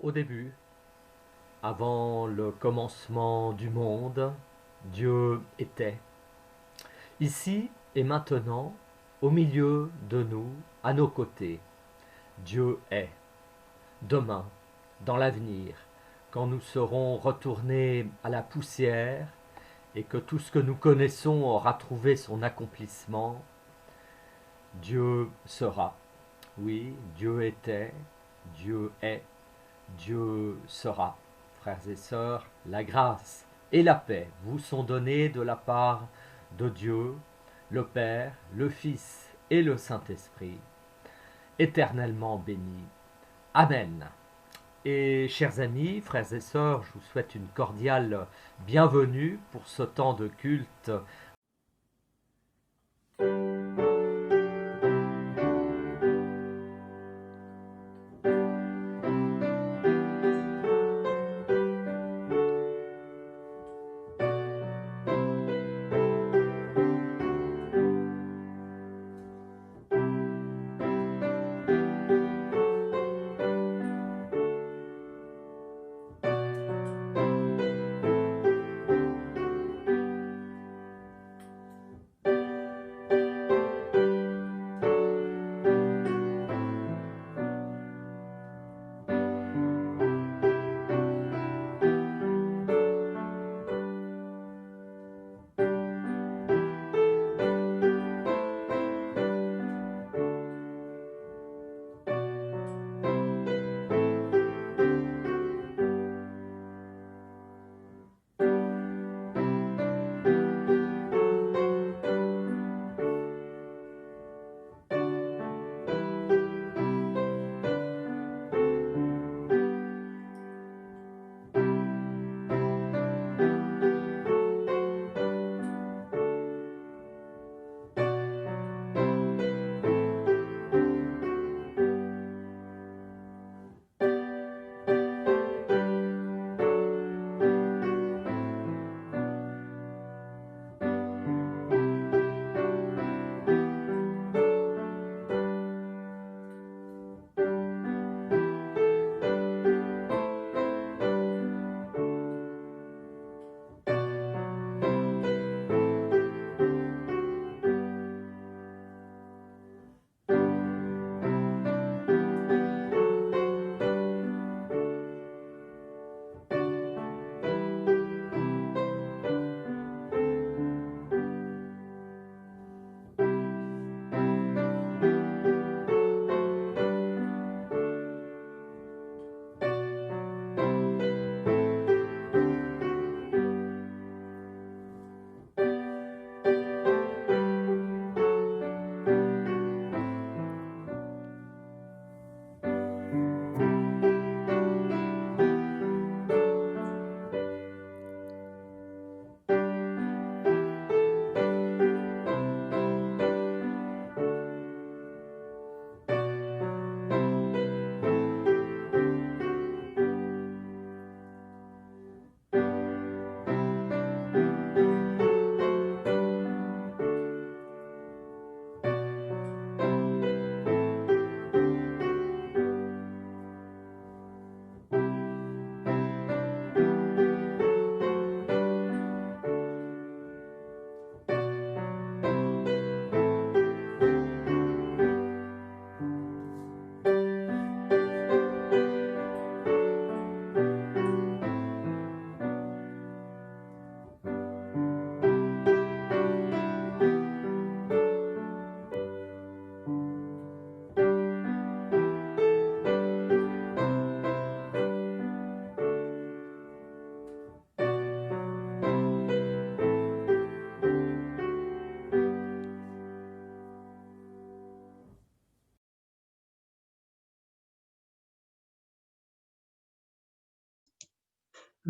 Au début, avant le commencement du monde, Dieu était. Ici et maintenant, au milieu de nous, à nos côtés, Dieu est. Demain, dans l'avenir, quand nous serons retournés à la poussière et que tout ce que nous connaissons aura trouvé son accomplissement, Dieu sera. Oui, Dieu était, Dieu est, Dieu sera. Frères et sœurs, la grâce et la paix vous sont données de la part de Dieu, le Père, le Fils et le Saint-Esprit, éternellement bénis. Amen. Et chers amis, frères et sœurs, je vous souhaite une cordiale bienvenue pour ce temps de culte.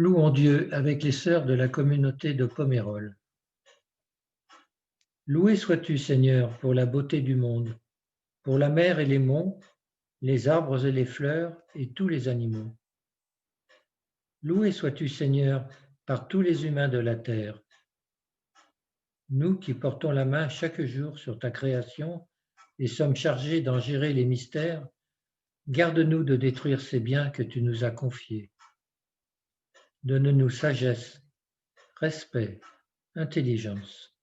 Louons Dieu avec les sœurs de la communauté de Pomérol. Loué sois-tu, Seigneur, pour la beauté du monde, pour la mer et les monts, les arbres et les fleurs et tous les animaux. Loué sois-tu, Seigneur, par tous les humains de la terre. Nous qui portons la main chaque jour sur ta création et sommes chargés d'en gérer les mystères, garde-nous de détruire ces biens que tu nous as confiés. Donne-nous sagesse, respect, intelligence.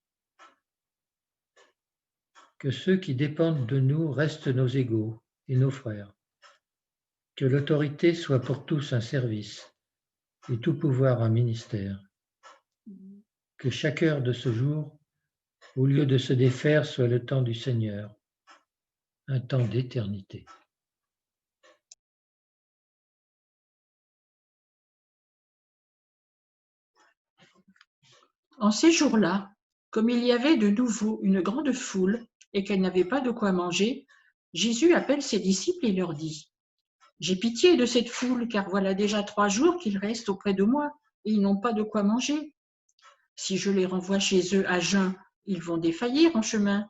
Que ceux qui dépendent de nous restent nos égaux et nos frères. Que l'autorité soit pour tous un service et tout pouvoir un ministère. Que chaque heure de ce jour, au lieu de se défaire, soit le temps du Seigneur, un temps d'éternité. En ces jours-là, comme il y avait de nouveau une grande foule et qu'elle n'avait pas de quoi manger, Jésus appelle ses disciples et leur dit : « J'ai pitié de cette foule, car voilà déjà 3 jours qu'ils restent auprès de moi et ils n'ont pas de quoi manger. Si je les renvoie chez eux à jeun, ils vont défaillir en chemin,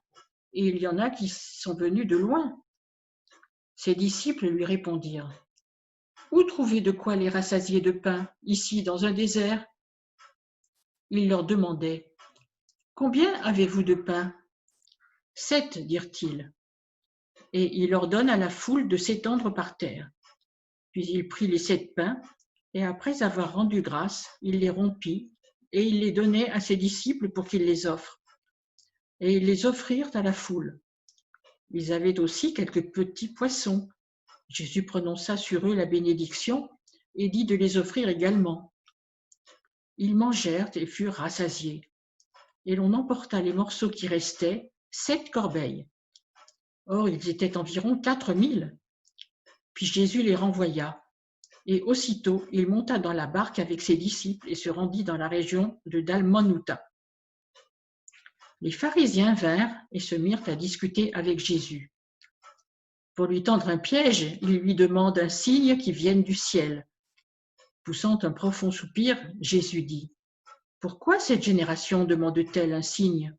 et il y en a qui sont venus de loin. » Ses disciples lui répondirent : « Où trouver de quoi les rassasier de pain, ici dans un désert ? » Il leur demandait : « Combien avez-vous de pain ? » « 7, dirent-ils. Et il ordonne à la foule de s'étendre par terre. Puis il prit les 7 pains, et après avoir rendu grâce, il les rompit, et il les donnait à ses disciples pour qu'ils les offrent. Et ils les offrirent à la foule. Ils avaient aussi quelques petits poissons. Jésus prononça sur eux la bénédiction, et dit de les offrir également. Ils mangèrent et furent rassasiés. Et l'on emporta les morceaux qui restaient, 7 corbeilles. Or, ils étaient environ 4000. Puis Jésus les renvoya. Et aussitôt, il monta dans la barque avec ses disciples et se rendit dans la région de Dalmanutha. Les pharisiens vinrent et se mirent à discuter avec Jésus. Pour lui tendre un piège, ils lui demandent un signe qui vienne du ciel. Poussant un profond soupir, Jésus dit : « Pourquoi cette génération demande-t-elle un signe ?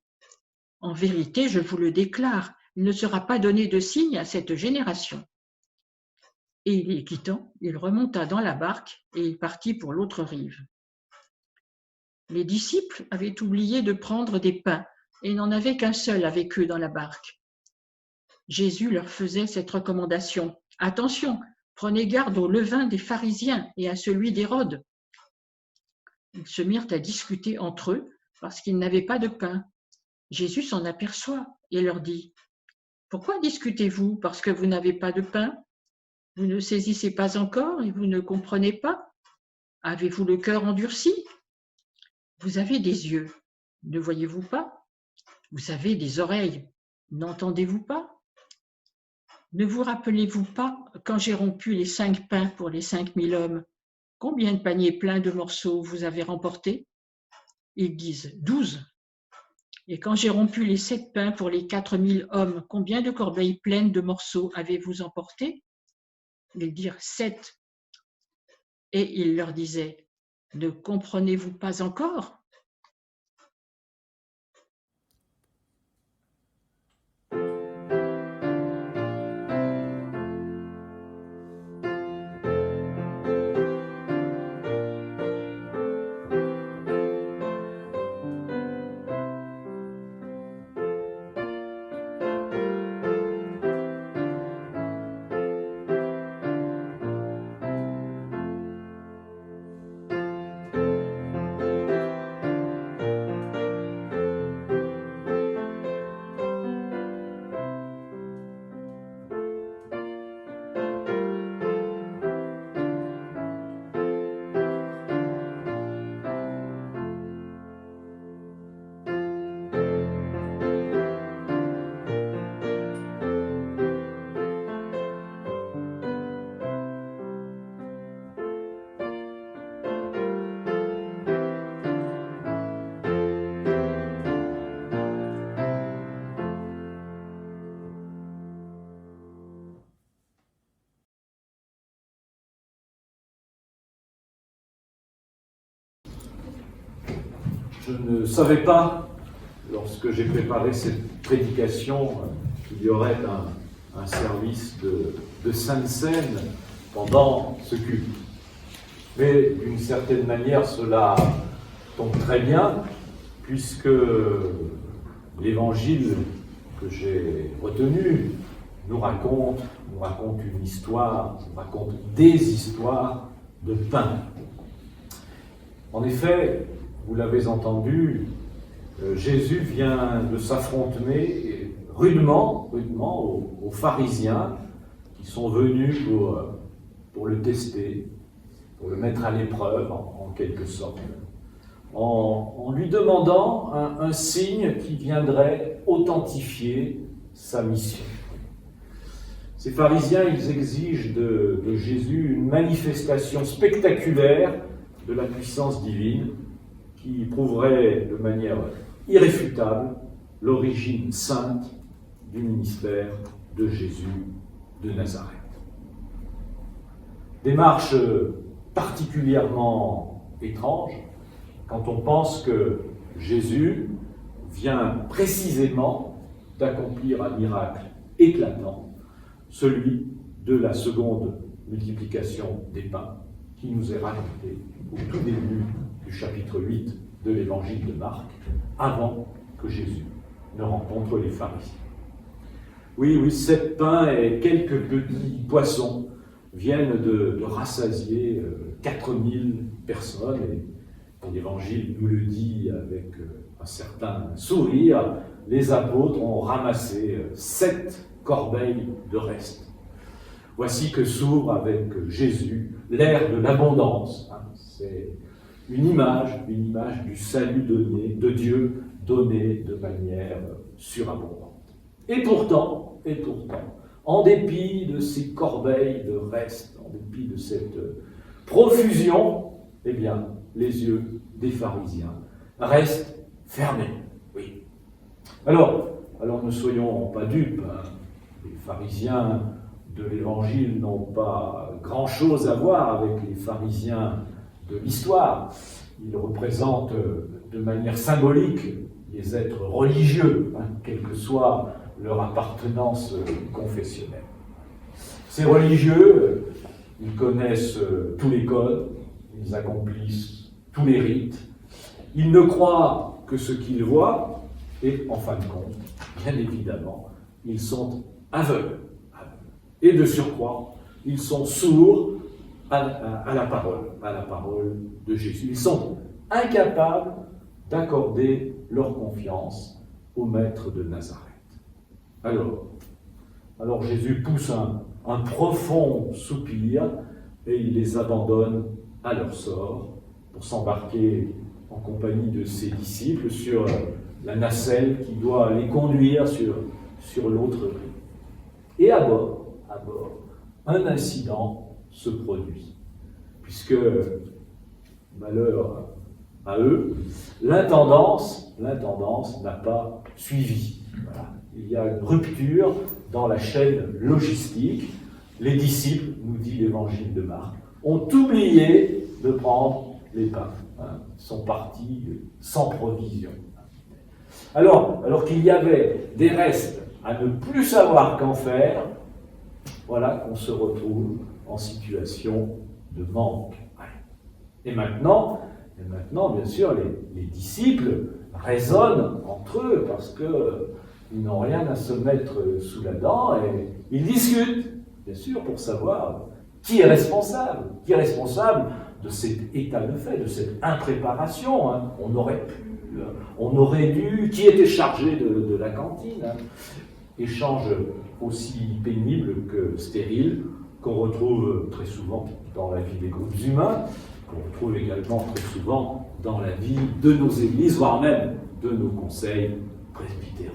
En vérité, je vous le déclare, il ne sera pas donné de signe à cette génération. » Et les quittant, il remonta dans la barque et il partit pour l'autre rive. Les disciples avaient oublié de prendre des pains et n'en avaient qu'un seul avec eux dans la barque. Jésus leur faisait cette recommandation : « Attention, prenez garde au levain des pharisiens et à celui d'Hérode. » Ils se mirent à discuter entre eux parce qu'ils n'avaient pas de pain. Jésus s'en aperçoit et leur dit : « Pourquoi discutez-vous parce que vous n'avez pas de pain ? Vous ne saisissez pas encore et vous ne comprenez pas ? Avez-vous le cœur endurci ? Vous avez des yeux, ne voyez-vous pas ? Vous avez des oreilles, n'entendez-vous pas ? Ne vous rappelez-vous pas, quand j'ai rompu les 5 pains pour les 5000 hommes, combien de paniers pleins de morceaux vous avez remportés ? Ils disent : 12. Et quand j'ai rompu les 7 pains pour les 4000 hommes, combien de corbeilles pleines de morceaux avez-vous emportés ? Ils dirent : 7. Et il leur disait : ne comprenez-vous pas encore ? Je ne savais pas, lorsque j'ai préparé cette prédication, qu'il y aurait un service de Sainte Seine pendant ce culte. Mais d'une certaine manière, cela tombe très bien, puisque l'évangile que j'ai retenu nous raconte une histoire, nous raconte des histoires de pain. En effet, vous l'avez entendu, Jésus vient de s'affronter rudement aux pharisiens qui sont venus pour le tester, pour le mettre à l'épreuve en quelque sorte, en lui demandant un signe qui viendrait authentifier sa mission. Ces pharisiens, ils exigent de Jésus une manifestation spectaculaire de la puissance divine qui prouverait de manière irréfutable l'origine sainte du ministère de Jésus de Nazareth. Démarche particulièrement étrange quand on pense que Jésus vient précisément d'accomplir un miracle éclatant, celui de la seconde multiplication des pains qui nous est raconté au tout début du chapitre 8 de l'évangile de Marc, avant que Jésus ne rencontre les pharisiens. Oui, 7 pains et quelques petits poissons viennent de rassasier 4000 personnes, et l'évangile nous le dit avec un certain sourire, les apôtres ont ramassé 7 corbeilles de restes. Voici que s'ouvre avec Jésus l'ère de l'abondance. C'est une image du salut de Dieu donné de manière surabondante. Et pourtant, en dépit de ces corbeilles de restes, en dépit de cette profusion, eh bien, les yeux des pharisiens restent fermés. Oui. Alors ne soyons pas dupes. Les pharisiens de l'Évangile n'ont pas grand-chose à voir avec les pharisiens de l'histoire. Ils représentent de manière symbolique les êtres religieux, quelle que soit leur appartenance confessionnelle. Ces religieux, ils connaissent tous les codes, ils accomplissent tous les rites, ils ne croient que ce qu'ils voient, et en fin de compte, bien évidemment, ils sont aveugles. Et de surcroît, ils sont sourds à la parole de Jésus. Ils sont incapables d'accorder leur confiance au Maître de Nazareth. Alors Jésus pousse un profond soupir et il les abandonne à leur sort pour s'embarquer en compagnie de ses disciples sur la nacelle qui doit les conduire sur l'autre rive. Et à bord, un incident se produit, puisque, malheur à eux, l'intendance n'a pas suivi. Voilà. Il y a une rupture dans la chaîne logistique. Les disciples, nous dit l'évangile de Marc, ont oublié de prendre les pains. Ils sont partis sans provision. Alors qu'il y avait des restes à ne plus savoir qu'en faire, voilà qu'on se retrouve en situation de manque. Et maintenant, bien sûr, les disciples raisonnent entre eux parce qu'ils n'ont rien à se mettre sous la dent et ils discutent, bien sûr, pour savoir qui est responsable de cet état de fait, de cette impréparation. On aurait dû, qui était chargé de la cantine, échange aussi pénible que stérile, qu'on retrouve très souvent dans la vie des groupes humains, qu'on retrouve également très souvent dans la vie de nos églises, voire même de nos conseils presbytéraux.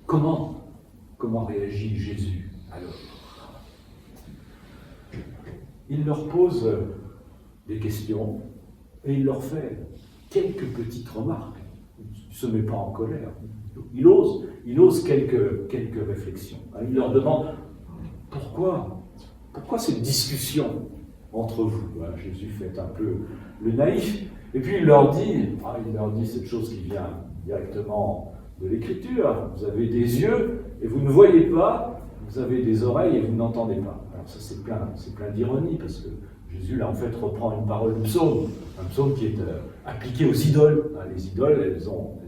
Comment réagit Jésus alors? Il leur pose des questions et il leur fait quelques petites remarques. Il ne se met pas en colère. Il ose quelques réflexions. Il leur demande pourquoi cette discussion entre vous? Jésus fait un peu le naïf. Et puis il leur dit cette chose qui vient directement de l'Écriture, vous avez des yeux et vous ne voyez pas, vous avez des oreilles et vous n'entendez pas. Alors ça c'est plein d'ironie, parce que Jésus là en fait reprend une parole du psaume, un psaume qui est appliqué aux idoles. Les idoles, elles ont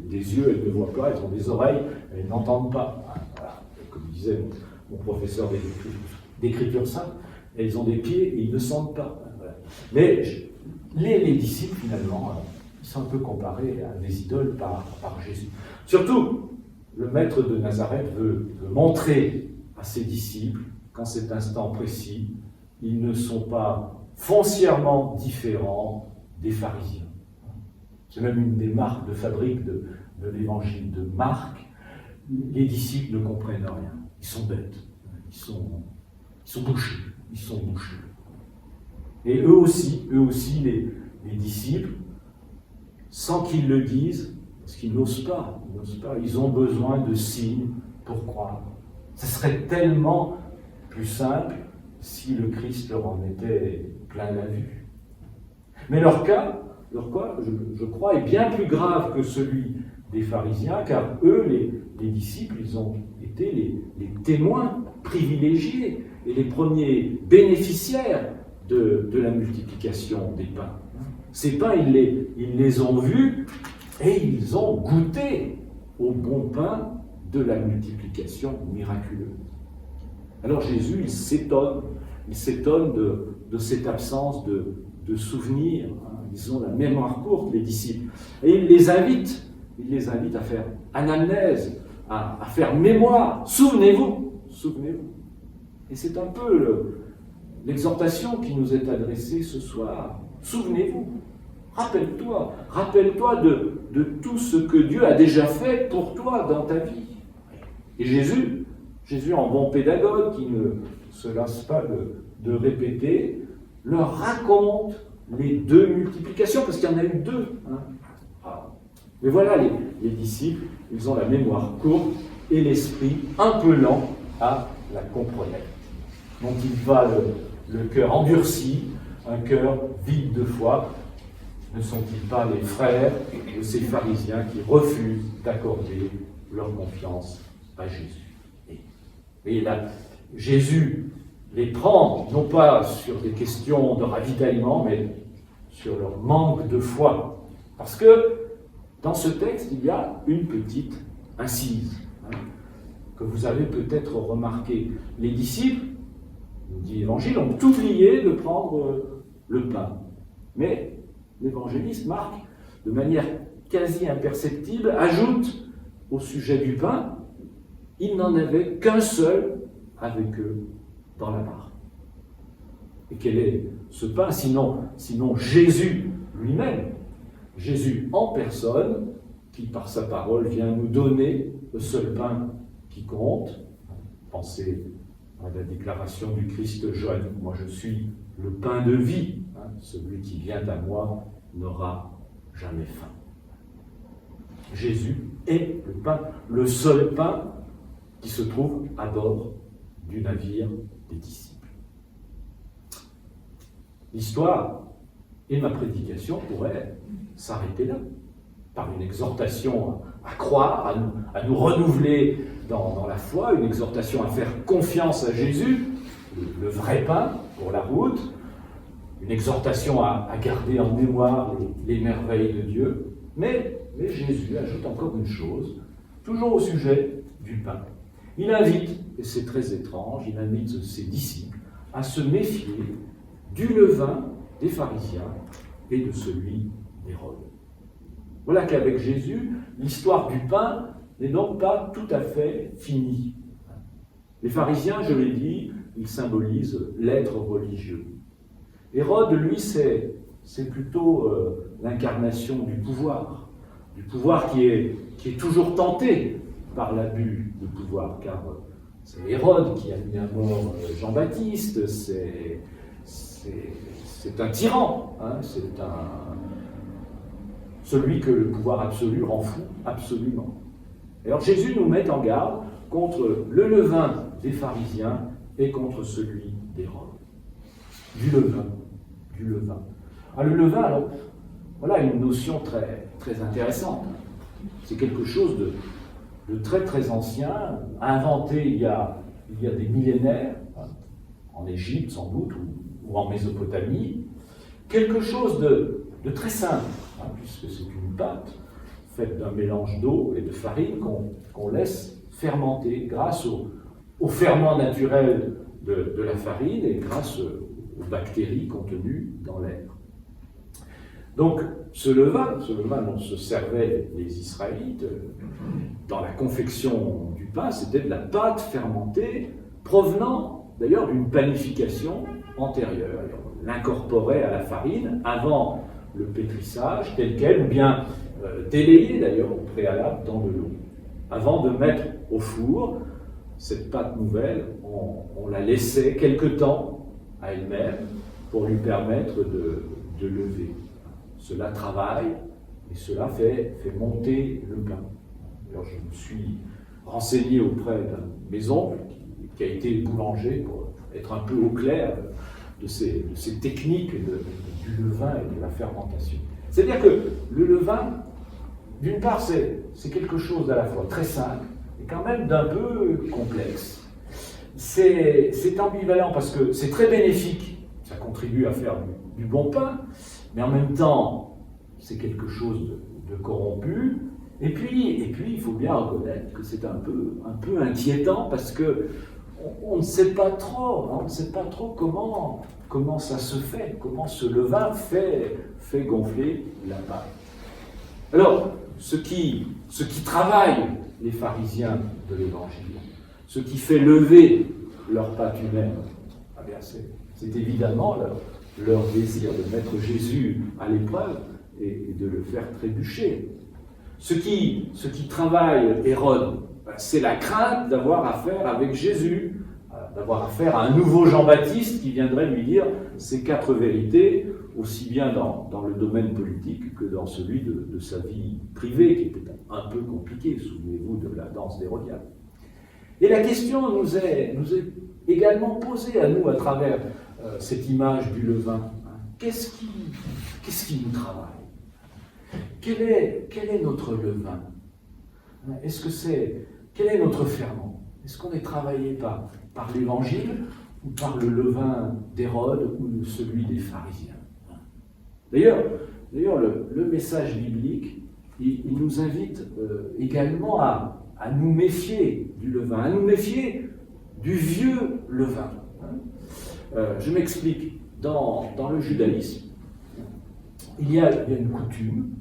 des yeux, elles ne voient pas, elles ont des oreilles, elles n'entendent pas. Voilà. Comme disait mon professeur d'écriture sainte, elles ont des pieds et ils ne sentent pas. Voilà. Mais les disciples, finalement, ils sont un peu comparés à des idoles par Jésus. Surtout, le maître de Nazareth veut montrer à ses disciples qu'en cet instant précis, ils ne sont pas foncièrement différents des pharisiens. C'est même une des marques de fabrique de l'évangile de Marc. Les disciples ne comprennent rien. Ils sont bêtes. Ils sont bouchés. Et eux aussi, les disciples, sans qu'ils le disent, parce qu'ils n'osent pas, ils ont besoin de signes pour croire. Ce serait tellement plus simple si le Christ leur en mettait plein la vue. Mais leur cas, je crois, est bien plus grave que celui des pharisiens, car eux, les disciples, ils ont été les témoins privilégiés et les premiers bénéficiaires de la multiplication des pains. Ces pains, ils les ont vus et ils ont goûté au bon pain de la multiplication miraculeuse. Alors Jésus, il s'étonne de cette absence de souvenirs. Ils ont la mémoire courte, les disciples. Et il les invite à faire anamnèse, à faire mémoire. Souvenez-vous. Et c'est un peu l'exhortation qui nous est adressée ce soir. Souvenez-vous. Rappelle-toi de tout ce que Dieu a déjà fait pour toi dans ta vie. Et Jésus en bon pédagogue, qui ne se lasse pas de répéter, leur raconte les 2 multiplications, parce qu'il y en a eu 2. Mais voilà, les disciples, ils ont la mémoire courte et l'esprit un peu lent à la comprendre. Donc il va le cœur endurci, un cœur vide de foi. Ne sont-ils pas les frères de ces pharisiens qui refusent d'accorder leur confiance à Jésus? Et là, Jésus les prend, non pas sur des questions de ravitaillement, mais sur leur manque de foi. Parce que dans ce texte, il y a une petite incise, que vous avez peut-être remarqué. Les disciples, nous dit l'Évangile, ont oublié de prendre le pain. Mais l'évangéliste Marc, de manière quasi imperceptible, ajoute au sujet du pain, il n'en avait qu'un seul avec eux dans la barque. Et quel est ce pain, sinon Jésus lui-même, Jésus en personne, qui par sa parole vient nous donner le seul pain qui compte. Pensez à la déclaration du Christ joannique, moi je suis le pain de vie, celui qui vient à moi n'aura jamais faim. Jésus est le pain, le seul pain qui se trouve à bord du navire des disciples. L'histoire et ma prédication pourraient s'arrêter là, par une exhortation à croire, à nous renouveler dans la foi, une exhortation à faire confiance à Jésus, le vrai pain pour la route, une exhortation à garder en mémoire les merveilles de Dieu. Mais Jésus ajoute encore une chose, toujours au sujet du pain. Il invite, et c'est très étrange, il invite ses disciples à se méfier du levain des pharisiens et de celui d'Hérode. Voilà qu'avec Jésus, l'histoire du pain n'est donc pas tout à fait finie. Les pharisiens, je l'ai dit, ils symbolisent l'être religieux. Hérode, lui, c'est plutôt l'incarnation du pouvoir qui est toujours tenté par l'abus de pouvoir, car c'est Hérode qui a mis à mort Jean-Baptiste, c'est un tyran, c'est celui que le pouvoir absolu rend fou absolument. Alors Jésus nous met en garde contre le levain des pharisiens et contre celui d'Hérode. Du levain. Ah, le levain, alors, voilà une notion très, très intéressante. C'est quelque chose de très très ancien, inventé il y a des millénaires, en Égypte sans doute, ou en Mésopotamie. Quelque chose de très simple, puisque c'est une pâte faite d'un mélange d'eau et de farine qu'on laisse fermenter grâce au ferment naturel de la farine et grâce aux bactéries contenues dans l'air. Donc, ce levain dont se servaient les Israélites dans la confection du pain, c'était de la pâte fermentée provenant d'ailleurs d'une panification antérieure. On l'incorporait à la farine avant le pétrissage tel quel, ou bien délayé d'ailleurs au préalable dans de l'eau. Avant de mettre au four cette pâte nouvelle, on la laissait quelque temps à elle-même pour lui permettre de lever. Cela travaille et cela fait monter le pain. Alors je me suis renseigné auprès d'un de mes oncles qui a été boulanger pour être un peu au clair de ces techniques du levain et de la fermentation. C'est-à-dire que le levain, d'une part, c'est quelque chose d'à la fois très simple et quand même d'un peu complexe. C'est ambivalent parce que c'est très bénéfique, ça contribue à faire du bon pain, mais en même temps, c'est quelque chose de corrompu. Et puis, il faut bien reconnaître que c'est un peu inquiétant parce que on ne sait pas trop comment ça se fait, comment ce levain fait gonfler la pâte. Alors, ce qui travaille les pharisiens de l'Évangile, ce qui fait lever leur pâte humaine, eh bien c'est évidemment leur désir de mettre Jésus à l'épreuve et de le faire trébucher. Ce qui travaille Hérode, c'est la crainte d'avoir affaire avec Jésus, d'avoir affaire à un nouveau Jean-Baptiste qui viendrait lui dire ces 4 vérités, aussi bien dans le domaine politique que dans celui de sa vie privée, qui était un peu compliquée, souvenez-vous de la danse d'Hérodiade. Et la question nous est également posée à nous à travers cette image du levain. Qu'est-ce qui nous travaille ? Quel est notre levain ? Quel est notre ferment ? Est-ce qu'on est travaillé par l'Évangile ou par le levain d'Hérode ou celui des pharisiens ? D'ailleurs, le message biblique, il nous invite également à nous méfier du levain, à nous méfier du vieux levain. Je m'explique. Dans le judaïsme, il y a une coutume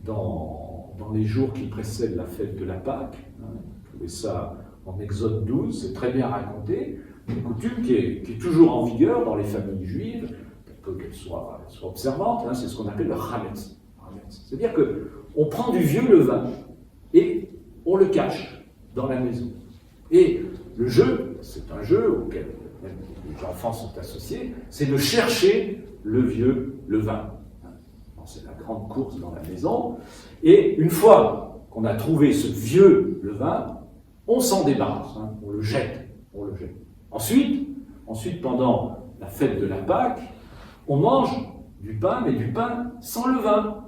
dans les jours qui précèdent la fête de la Pâque. Vous trouvez ça en Exode 12, c'est très bien raconté. Une coutume qui est toujours en vigueur dans les familles juives, pour qu'elles soient observantes, c'est ce qu'on appelle le chametz. C'est-à-dire qu'on prend du vieux levain et on le cache dans la maison. Et le jeu, c'est un jeu auquel même les enfants sont associés, c'est de chercher le vieux levain. C'est la grande course dans la maison. Et une fois qu'on a trouvé ce vieux levain, on s'en débarrasse, on le jette. Ensuite, pendant la fête de la Pâque, on mange du pain, mais du pain sans levain.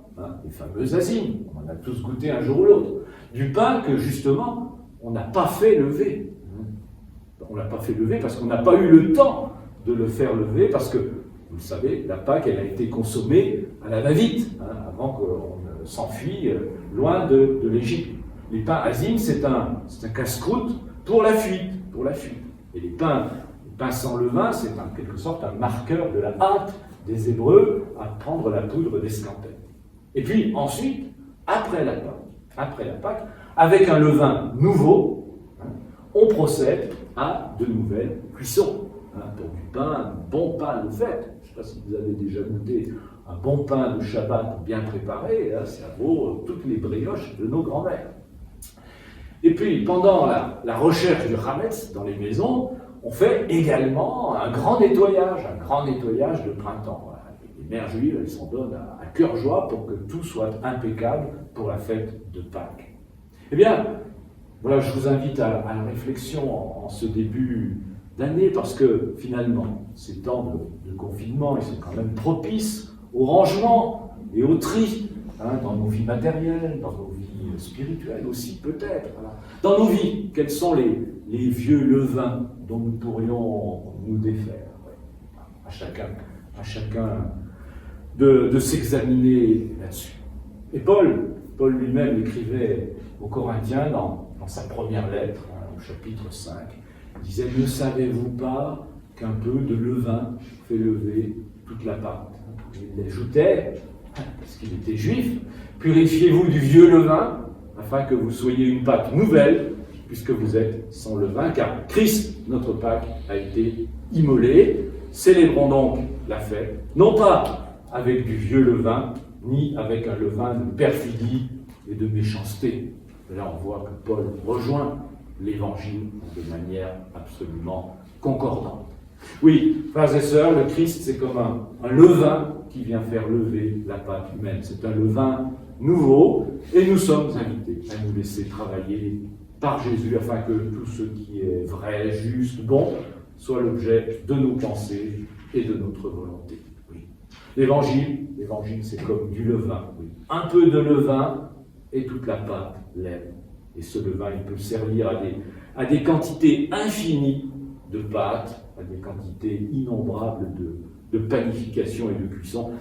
Les fameuses azim, on en a tous goûté un jour ou l'autre. Du pain que, justement, on n'a pas fait lever. On ne l'a pas fait lever parce qu'on n'a pas eu le temps de le faire lever, parce que, vous le savez, la Pâque, elle a été consommée à la va-vite, avant qu'on ne s'enfuit loin de l'Égypte. Les pains azim, c'est un casse-croûte pour la fuite. Et les pains sans levain, c'est en quelque sorte un marqueur de la hâte des Hébreux à prendre la poudre d'escampette. Et puis ensuite, après la Pâque, avec un levain nouveau, on procède à de nouvelles cuissons. Pour du pain, un bon pain de fête. Je ne sais pas si vous avez déjà goûté un bon pain de Shabbat bien préparé, ça vaut toutes les brioches de nos grands-mères. Et puis, pendant la recherche du chametz dans les maisons, on fait également un grand nettoyage de printemps. Voilà. Les mères juives, elles s'en donnent à cœur joie pour que tout soit impeccable pour la fête de Pâques. Eh bien, voilà, je vous invite à la réflexion en ce début d'année, parce que finalement, ces temps de confinement, ils sont quand même propices au rangement et au tri, dans nos vies matérielles, dans nos vies spirituelles aussi peut-être. Voilà. Dans nos vies, quels sont les vieux levains dont nous pourrions nous défaire? Ouais. À chacun de s'examiner là-dessus. Et Paul lui-même écrivait aux Corinthiens dans sa première lettre, au chapitre 5, il disait « Ne savez-vous pas qu'un peu de levain fait lever toute la pâte ?» Il ajoutait, parce qu'il était juif, « Purifiez-vous du vieux levain, afin que vous soyez une pâte nouvelle, puisque vous êtes sans levain, car Christ, notre Pâque, a été immolé. Célébrons donc la fête, non pas avec du vieux levain, ni avec un levain de perfidie et de méchanceté. » Là, on voit que Paul rejoint l'Évangile de manière absolument concordante. Oui, frères et sœurs, le Christ, c'est comme un levain qui vient faire lever la pâte humaine. C'est un levain nouveau, et nous sommes invités à nous laisser travailler par Jésus, afin que tout ce qui est vrai, juste, bon, soit l'objet de nos pensées et de notre volonté. Oui. L'évangile, c'est comme du levain. Oui. Un peu de levain et toute la pâte lève. Et ce levain, il peut servir à des quantités infinies de pâte, à des quantités innombrables de panification et de cuisson.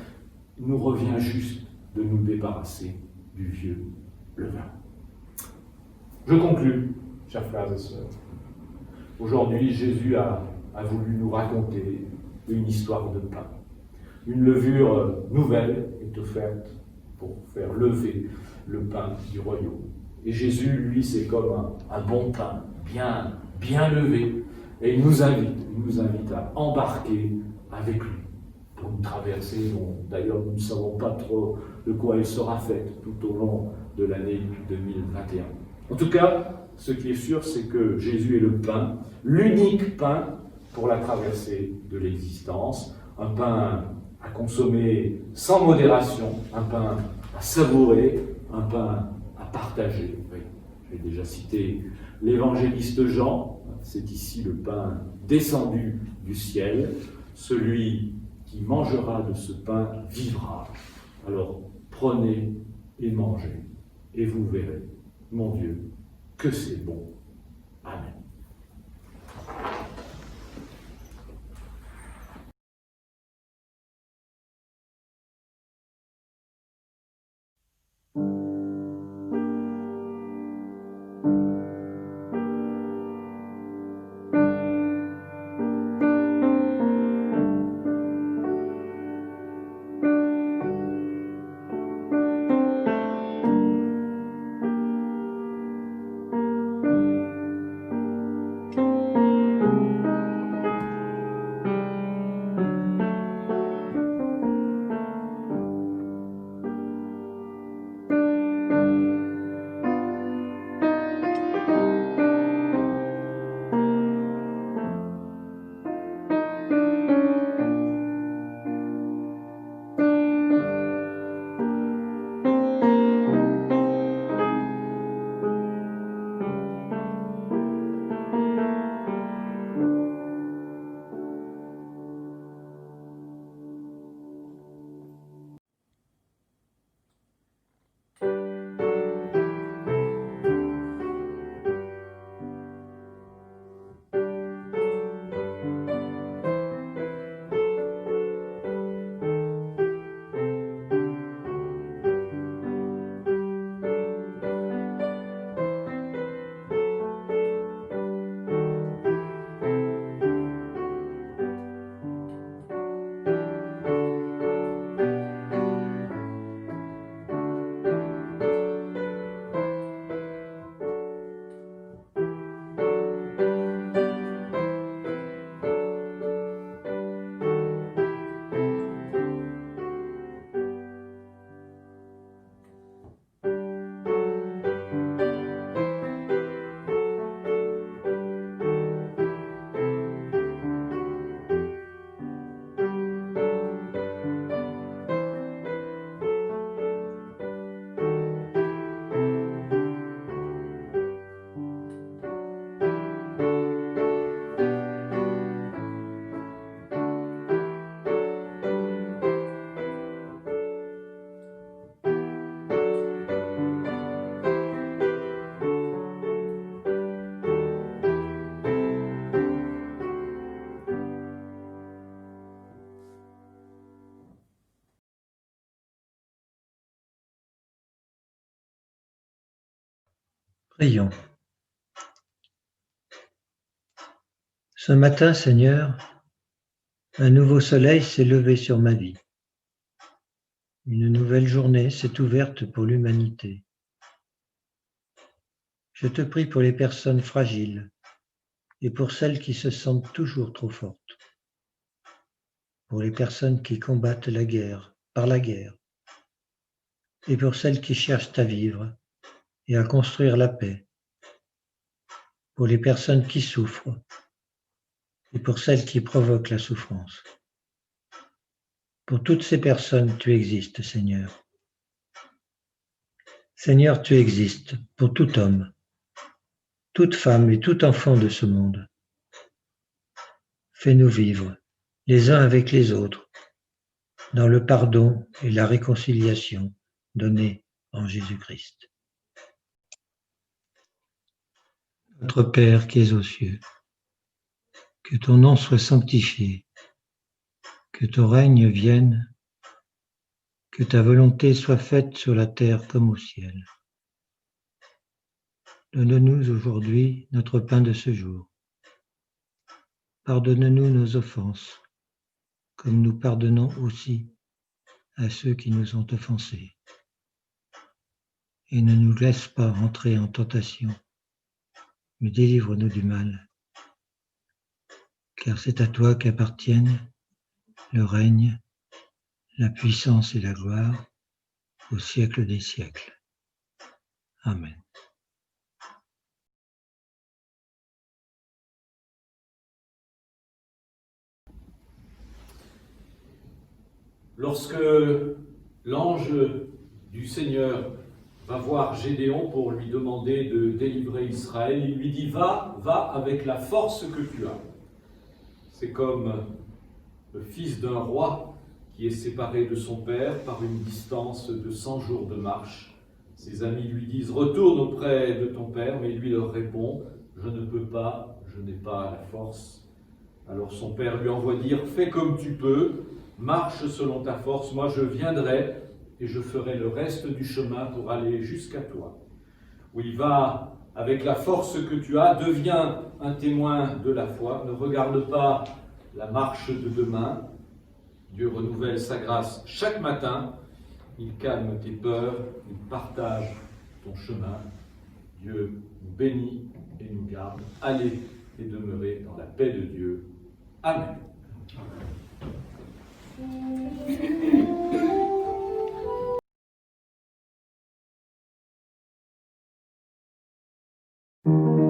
Il nous revient juste de nous débarrasser du vieux levain. Je conclus, chers frères et sœurs. Aujourd'hui, Jésus a voulu nous raconter une histoire de pain. Une levure nouvelle est offerte pour faire lever le pain du royaume. Et Jésus, lui, c'est comme un bon pain, bien levé. Et il nous invite à embarquer avec lui pour une traversée dont, d'ailleurs, nous ne savons pas trop de quoi elle sera faite tout au long de l'année 2021. En tout cas, ce qui est sûr, c'est que Jésus est le pain, l'unique pain pour la traversée de l'existence, un pain à consommer sans modération, un pain à savourer, un pain à partager. Oui, j'ai déjà cité l'évangéliste Jean, c'est ici le pain descendu du ciel, celui qui mangera de ce pain vivra. Alors prenez et mangez, et vous verrez, mon Dieu, que c'est bon. Amen. Prions. Ce matin, Seigneur, un nouveau soleil s'est levé sur ma vie. Une nouvelle journée s'est ouverte pour l'humanité. Je te prie pour les personnes fragiles et pour celles qui se sentent toujours trop fortes. Pour les personnes qui combattent la guerre, par la guerre. Et pour celles qui cherchent à vivre et à construire la paix. Pour les personnes qui souffrent et pour celles qui provoquent la souffrance. Pour toutes ces personnes, tu existes, Seigneur. Seigneur, tu existes pour tout homme, toute femme et tout enfant de ce monde. Fais-nous vivre, les uns avec les autres, dans le pardon et la réconciliation donnés en Jésus-Christ. Notre Père qui es aux cieux, que ton nom soit sanctifié, que ton règne vienne, que ta volonté soit faite sur la terre comme au ciel. Donne-nous aujourd'hui notre pain de ce jour. Pardonne-nous nos offenses, comme nous pardonnons aussi à ceux qui nous ont offensés. Et ne nous laisse pas entrer en tentation, mais délivre-nous du mal. Car c'est à toi qu'appartiennent le règne, la puissance et la gloire au siècle des siècles. Amen. Lorsque l'ange du Seigneur va voir Gédéon pour lui demander de délivrer Israël, il lui dit « Va avec la force que tu as ». C'est comme le fils d'un roi qui est séparé de son père par une distance de 100 jours de marche. Ses amis lui disent « Retourne auprès de ton père », mais lui leur répond « Je ne peux pas, je n'ai pas la force ». Alors son père lui envoie dire « Fais comme tu peux, marche selon ta force, moi je viendrai et je ferai le reste du chemin pour aller jusqu'à toi. » Oui, va avec la force que tu as, deviens un témoin de la foi, ne regarde pas la marche de demain. Dieu renouvelle sa grâce chaque matin, il calme tes peurs, il partage ton chemin. Dieu nous bénit et nous garde. Allez et demeurez dans la paix de Dieu. Amen. Amen.